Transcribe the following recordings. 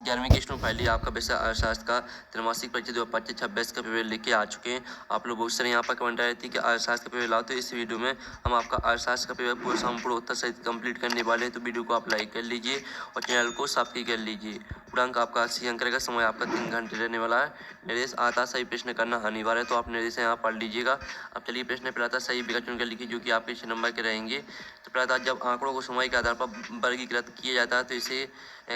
11वीं की student finally आपका विषय अर्थशास्त्र का त्रैमासिक परीक्षा 2025-26 का पेपर लेके आ चुके हैं। आप लोग बहुत सारे यहाँ पर कमेंट आ रही थी कि अर्थशास्त्र का पेपर लाओ, तो इस वीडियो में हम आपका अर्थशास्त्र का पेपर पूरा संपूर्ण उत्तर सहित कंप्लीट करने वाले हैं। तो वीडियो को आप लाइक कर लीजिए और चैनल को सब्सक्राइब कर लीजिए। पूरा अंक आपका 80 अंक रहेगा। समय आपका 3 घंटे रहने वाला है। निर्देश आता सही प्रश्न करना अनिवार्य है, तो आप निर्देश यहाँ पढ़ लीजिएगा। अब चलिए प्रश्न पहला था सही विकल्प चुनकर लिखिए जो कि आपके 6 नंबर के रहेंगे। तो पहला था जब आंकड़ों को समय के आधार पर वर्गीकृत किया जाता है तो इसे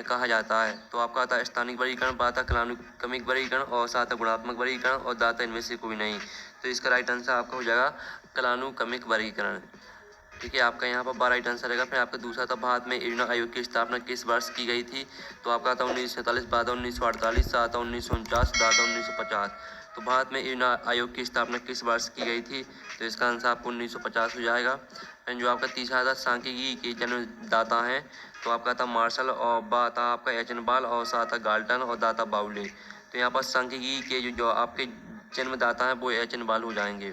कहा जाता है। तो आपका आता है स्थानिक वर्गीकरण, आता कालानुक्रमिक वर्गीकरण और साथ गुणात्मक वर्गीकरण और दाता इनमें से कोई नहीं। तो इसका राइट आंसर आपका हो जाएगा कालानुक्रमिक वर्गीकरण। ठीक है, आपका यहाँ पर 12 राइट आंसर रहेगा। फिर आपका दूसरा था भारत में योजना आयोग की स्थापना किस वर्ष की गई थी। तो आपका आता 1947, बाद 1948, आता 1949, दाता 1950। तो भारत में योजना आयोग की स्थापना किस वर्ष की गई थी। तो इसका आंसर आपको 1950 हो जाएगा। एंड जो आपका तीसरा था सांख्यिकी के जन्मदाता हैं, तो आपका था मार्शल और बा था आपका एचनबाल और सा था गाल्टन और दाता बाउले। तो यहाँ पर सांख्यिकी के जो आपके जन्मदाता हैं वो एचनबाल हो जाएंगे।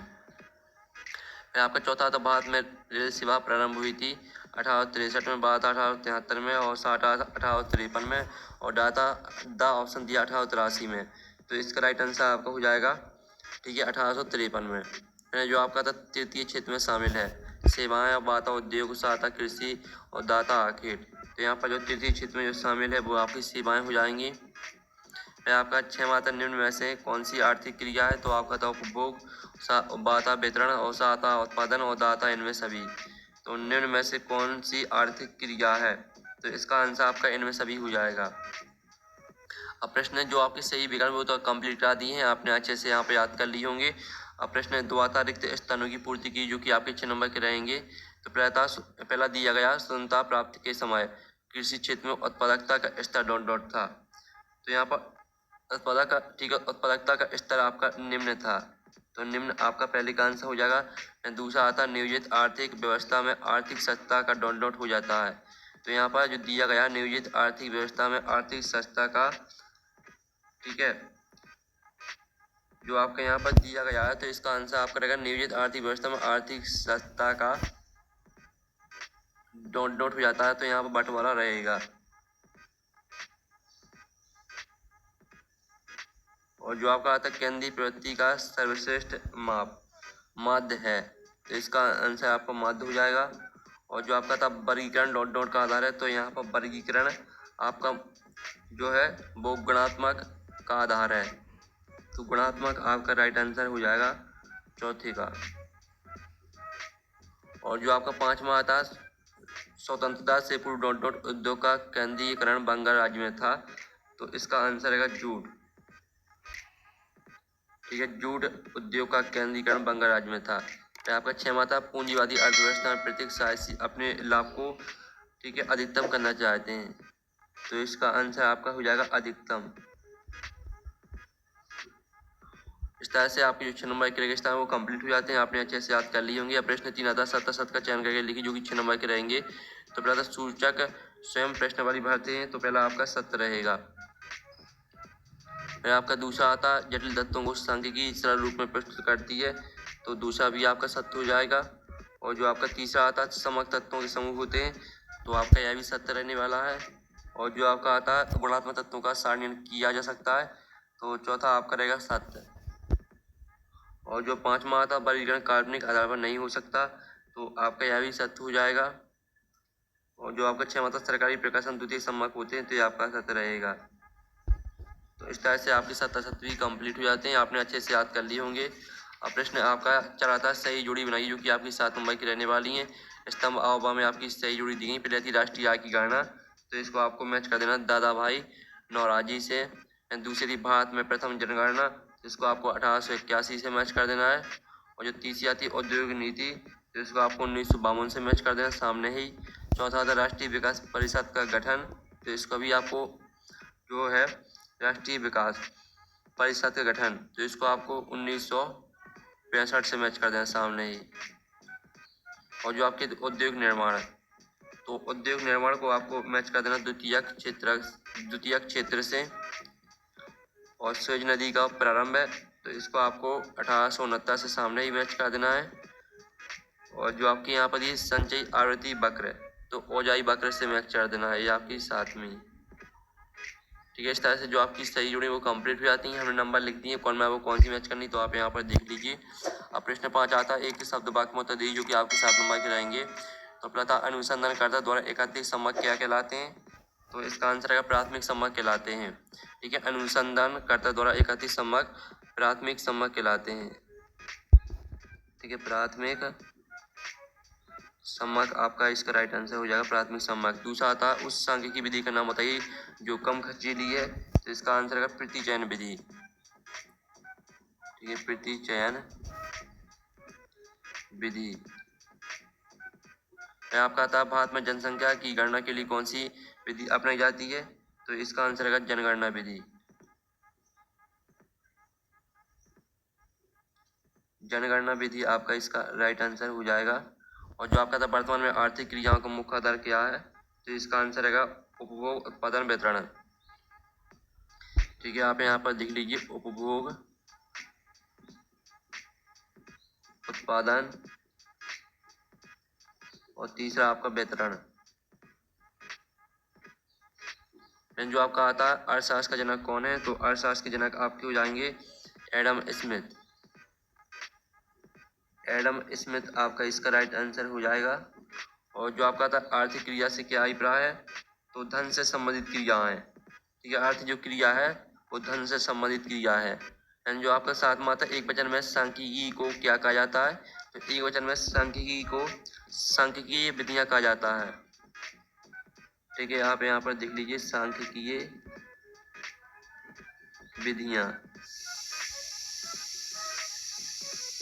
फिर आपका चौथा था भारत में रेल सेवा प्रारंभ हुई थी 1863 में, बाद 1873 में और साठ 1853 में और दा ऑप्शन दिया 1883 में। तो इसका राइट आंसर आपका हो जाएगा ठीक है 1853 में। फिर जो आपका था तृतीय क्षेत्र में शामिल है सेवाएं, बाता उद्योग, सहायता कृषि और दाता आखेट। तो यहाँ पर जो तृतीय क्षेत्र में जो शामिल है वो आपकी सेवाएं हो जाएंगी। फिर आपका 6वां था निम्न में से कौन सी आर्थिक क्रिया है। तो आपका था उपभोग, बाता वितरण और सहायता उत्पादन और दाता इनमें सभी। तो निम्न में से कौन सी आर्थिक क्रिया है। तो इसका आंसर आपका इनमें सभी हो जाएगा। अब प्रश्न जो आपके सही विकल्प वो तो कंप्लीट करा दिए हैं आपने, अच्छे से यहाँ पे याद कर लिए होंगे। अब प्रश्न द्वाता रिक्त स्थानों की पूर्ति की जो कि आपके 6 नंबर के रहेंगे। तो पहला दिया गया स्वतंत्रता प्राप्ति के समय कृषि क्षेत्र में उत्पादकता का स्तर डॉट डॉट था। तो यहाँ पर उत्पादकता का स्तर आपका निम्न था। तो निम्न आपका पहले का आंसर हो जाएगा। दूसरा आता नियोजित आर्थिक व्यवस्था में आर्थिक सत्ता का डॉट डॉट हो जाता है। तो यहाँ पर जो दिया गया नियोजित आर्थिक व्यवस्था में आर्थिक सत्ता का, ठीक है, जो आपका यहाँ पर दिया गया है तो इसका आंसर आपका रहेगा नियोजित आर्थिक व्यवस्था में आर्थिक सत्ता का डॉट डॉट हो जाता है। तो यहाँ पर बंटवारा रहेगा। और जो आपका आता है केंद्रीय प्रवृत्ति का सर्वश्रेष्ठ माध्य है, तो इसका आंसर आपका माध्य हो जाएगा। और जो आपका था वर्गीकरण डॉट डॉट का आधार है, तो यहाँ पर वर्गीकरण आपका जो है वो गुणात्मक का आधार है। तो गुणात्मक आपका राइट आंसर हो जाएगा चौथे का। और जो आपका 5वां आता स्वतंत्रता से पूर्व डॉट डॉट उद्योग का केंद्रीयकरण बंगाल राज्य में था। तो इसका आंसर रहेगा जूट। ठीक है, जूट उद्योग का केंद्रीकरण बंगाल राज्य में था। तो आपका 6वां था पूंजीवादी अर्थव्यवस्था में प्रत्येक साहसी अपने लाभ को, ठीक है, अधिकतम करना चाहते हैं। तो इसका आंसर आपका हो जाएगा अधिकतम। इस तरह से आपके जो 6 नंबर के रेगिस्तान वो कंप्लीट हो जाते हैं। आपने अच्छे से याद कर लिए होंगे। अब प्रश्न 3 आता सत का चयन करके लिखिए जो कि 6 नंबर के रहेंगे। तो पहला सूचक स्वयं प्रश्न वाली भरते हैं, तो पहला आपका सत्य रहेगा। फिर आपका दूसरा आता जटिल तत्वों को सांख्यिकी सरल रूप में प्रस्तुत करती है, तो दूसरा भी आपका सत्य हो जाएगा। और जो आपका तीसरा आता समक तत्वों के समूह होते हैं, तो आपका यह भी सत्य रहने वाला है। और जो आपका आता है गुणात्मक तत्वों का सारणीकरण किया जा सकता है, तो चौथा आपका रहेगा सत्य। और जो 5वां आता वर्गीकरण काल्पनिक आधार पर नहीं हो सकता, तो आपका यह भी सत्य हो जाएगा। और जो आपका 6वां आता सरकारी प्रकाशन द्वितीय सम्मक होते हैं, तो ये आपका सत्य रहेगा। तो इस तरह से आपके 70 भी कंप्लीट हो जाते हैं। आपने अच्छे से याद कर लिए होंगे। अब प्रश्न आपका चलाता है सही जोड़ी बनाइए जो कि आपकी 7 नंबर की रहने वाली है। स्तंभ अवबा में आपकी सही जोड़ी दी गई। पहले थी राष्ट्रीय आय की गणना, तो इसको आपको मैच कर देना दादा भाई नौराजी से। दूसरी थी भारत में प्रथम जनगणना, जिसको आपको 1881 से मैच कर देना है। और जो तीसरी आती है औद्योगिक नीति, तो इसको आपको 1952 से मैच कर देना सामने ही। चौथा था राष्ट्रीय विकास परिषद का गठन, तो इसको भी आपको जो है राष्ट्रीय विकास परिषद का गठन, तो इसको आपको 1965 से मैच कर देना सामने ही। और जो आपके उद्योग निर्माण, तो उद्योग निर्माण को आपको मैच कर देना द्वितीय क्षेत्र से। और सूरज नदी का प्रारंभ है, तो इसको आपको 1869 से सामने ही मैच कर देना है। और जो आपकी यहाँ पर संचयी आवृत्ति वक्र, तो ओजाई वक्र से मैच कर देना है, ये आपकी 7वीं। ठीक है। इस तरह से जो आपकी सही जोड़ी वो कंप्लीट हो जाती है। हमने नंबर लिख दिए, कौन में वो कौन सी मैच करनी, तो आप यहाँ पर देख लीजिए। अब प्रश्न 5 आता है, एक शब्द वाक्य में उत्तर दीजिए जो कि आपके 7 नंबर के रहेंगे। तो पहला अनुसंधानकर्ता द्वारा एकत्रित संबंध क्या कहलाते हैं, तो इसका आंसर है प्राथमिक संबंध कहलाते हैं। ठीक है, अनुसंधानकर्ता द्वारा एकत्रित संबंध प्राथमिक संबंध कहलाते हैं। ठीक है, प्राथमिक सम्मक आपका इसका राइट आंसर हो जाएगा, प्राथमिक सम्मक। दूसरा आता है उस सांख्यिकी विधि का नाम बताइए जो कम खर्चीली है, तो इसका आंसर है प्रतिचयन विधि। ठीक है, प्रतिचयन विधि। आपका आता है भारत में जनसंख्या की गणना के लिए कौन सी विधि अपनाई जाती है, तो इसका आंसर है जनगणना विधि। जनगणना विधि आपका इसका राइट आंसर हो जाएगा। और जो आपका था वर्तमान में आर्थिक क्रियाओं का मुख्य आधार क्या है, तो इसका आंसर है उपभोग, उत्पादन, वितरण। ठीक है, आप यहाँ पर लिख लीजिए उपभोग, उत्पादन और तीसरा आपका वितरण। जो आपका आता है अर्थशास्त्र का जनक कौन है, तो अर्थशास्त्र के जनक आपके हो जाएंगे एडम स्मिथ। एडम स्मिथ आपका इसका राइट आंसर हो जाएगा। और जो आपका था आर्थिक क्रिया से क्या अभिप्राय है, तो धन से संबंधित क्रिया है। ठीक है, अर्थ जो क्रिया है वो धन से संबंधित क्रिया है। एंड जो आपका साथ में आता है एक वचन में सांख्यिकी को क्या कहा जाता है, तो एक वचन में सांख्यिकी को सांख्यिकीय विधियां कहा जाता है। ठीक है, आप यहाँ पर देख लीजिए सांख्यिकीय विधियां,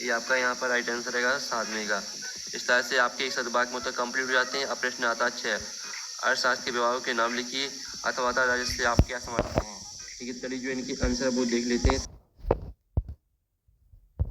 ये आपका यहाँ पर राइट आंसर रहेगा 7वें का। इस तरह से आपके एक शतभाग में कंप्लीट हो जाते हैं। अब प्रश्न आता है 6, अर्थशास्त्र के विभागों के नाम लिखिए अथवा राजस्व से आप क्या समझते हैं। ठीक है, चलिए जो इनके आंसर वो देख लेते हैं।